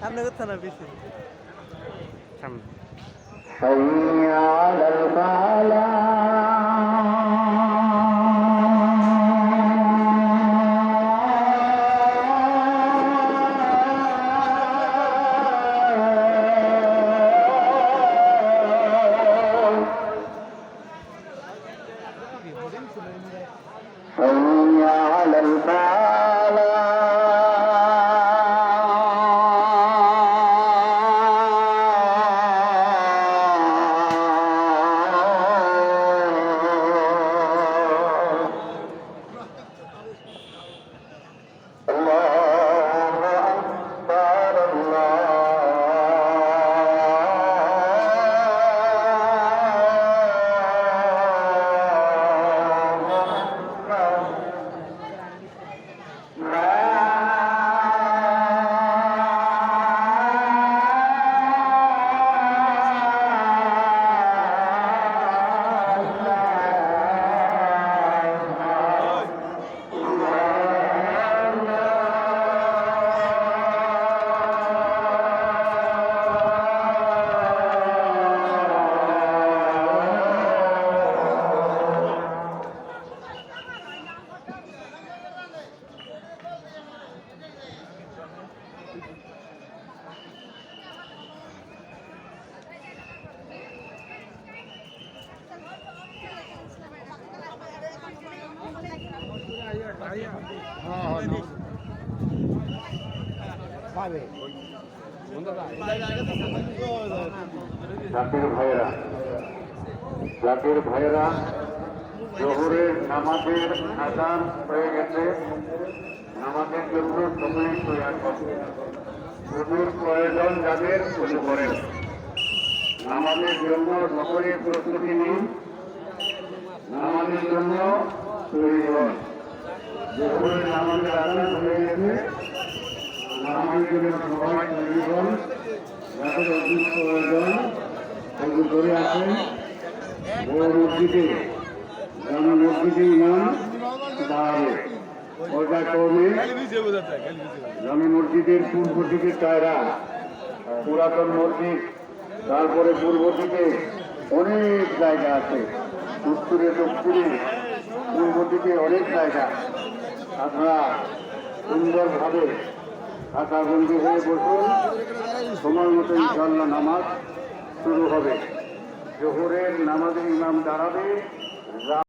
সামনে করতে না বেশি সামনে হাইয়া আলাল জাতির ভাইয়েরা জোহরের নামাজের আযান হয়ে গেছে। নামাজের জন্য সকলেই তৈরি করছে। ওযুর প্রয়োজন যাদের ওযু করেন। নামাজের জন্য সকলেই প্রস্তুতি নিন। নামাজের জন্য তৈরি হন। জোহরের নামাজের আযান হয়ে গেছে। নামাজের জন্য সবাই তৈরি হন। যাদের ওযুর প্রয়োজন ওযু করে আসেন। বড় মসজিদে জামে মসজিদে ইমাম দাঁড়াবে। পর্যায়ক্রমে জামে মসজিদের পূর্ব দিকে চায়রা পুরাতন মসজিদ, তারপরে পূর্ব দিকে অনেক জায়গা আছে, উত্তরে দক্ষিণে পূর্ব দিকে অনেক জায়গা। আপনারা সুন্দরভাবে খাতাবন্দি হয়ে বসুন। সময় মতো ইনশাআল্লাহ নামাজ শুরু হবে। জোহরের নামাজে ইমাম দাঁড়াবে।